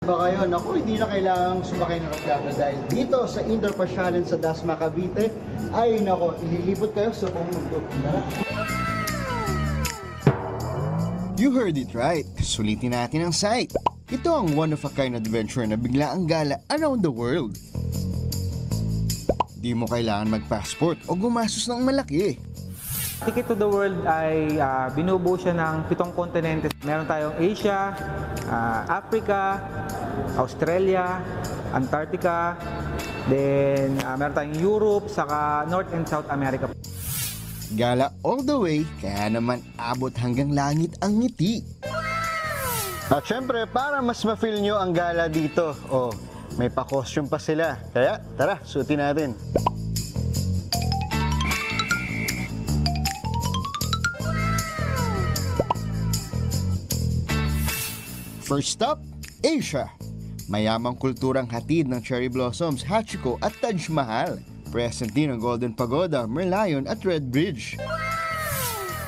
Ba kayo, naku, hindi na kailangang sumakay ng aeroplano dahil dito sa Indoor Pasyalan sa Dasma, Cavite, ay naku, ililibot kayo sa buong mundo. Tara. You heard it right. Sulitin natin ang site. Ito ang one-of-a-kind adventure na bigla ang gala around the world. Di mo kailangan mag-passport o gumastos ng malaki. Ticket to the World ay binubuo siya ng 7 kontinente. Meron tayong Asia, Africa, Australia, Antarctica, then meron tayong Europe, saka North and South America. Gala all the way, kaya naman abot hanggang langit ang ngiti. At syempre, para mas ma-feel nyo ang gala dito, may pa-costume pa sila. Kaya, tara, suotin natin. First stop, Asia. Mayamang kulturang hatid ng cherry blossoms, Hachiko at Taj Mahal. Present din ang Golden Pagoda, Merlion at Red Bridge.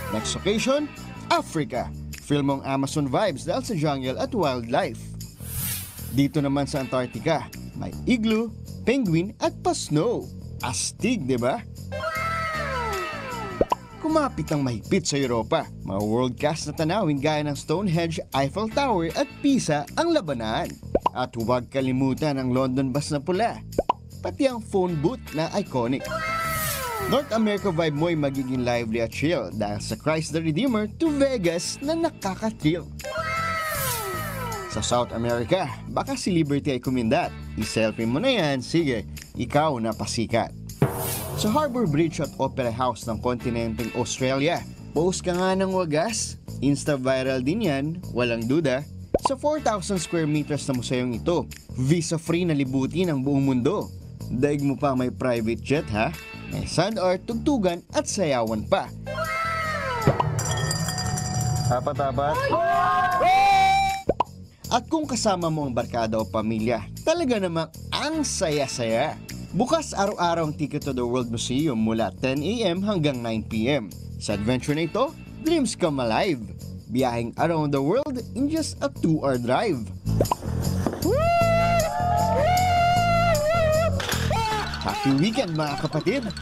Next occasion, Africa. Filmong Amazon vibes dahil sa jungle at wildlife. Dito naman sa Antarctica, may igloo, penguin at pa-snow. Astig, di ba? Kumapit ang mahigpit sa Europa. Mga world-class na tanawin gaya ng Stonehenge, Eiffel Tower at Pisa ang labanan. At huwag kalimutan ang London bus na pula. Pati ang phone booth na iconic. North America vibe mo ay magiging lively at chill dahil sa Christ the Redeemer to Vegas na nakaka-thrill. Sa South America, baka si Liberty ay kumindat. I-selfie mo na yan, sige, ikaw na pasikat. Sa Harbour Bridge at Opera House ng kontinenteng Australia, post ka nga ng wagas. Insta-viral din yan, walang duda. Sa 4,000 square meters na museyong ito, visa-free na libutin ang buong mundo. Daig mo pa may private jet ha? May sand art, tugtugan at sayawan pa. Tapat-tapat. At kung kasama mo ang barkada o pamilya, talaga namang ang saya-saya. Bukas araw-araw ang Ticket to the World Museum mula 10 a.m. hanggang 9 p.m. Sa adventure na ito, dreams come alive. Biyaheng around the world in just a 2-hour drive. Happy weekend mga kapatid!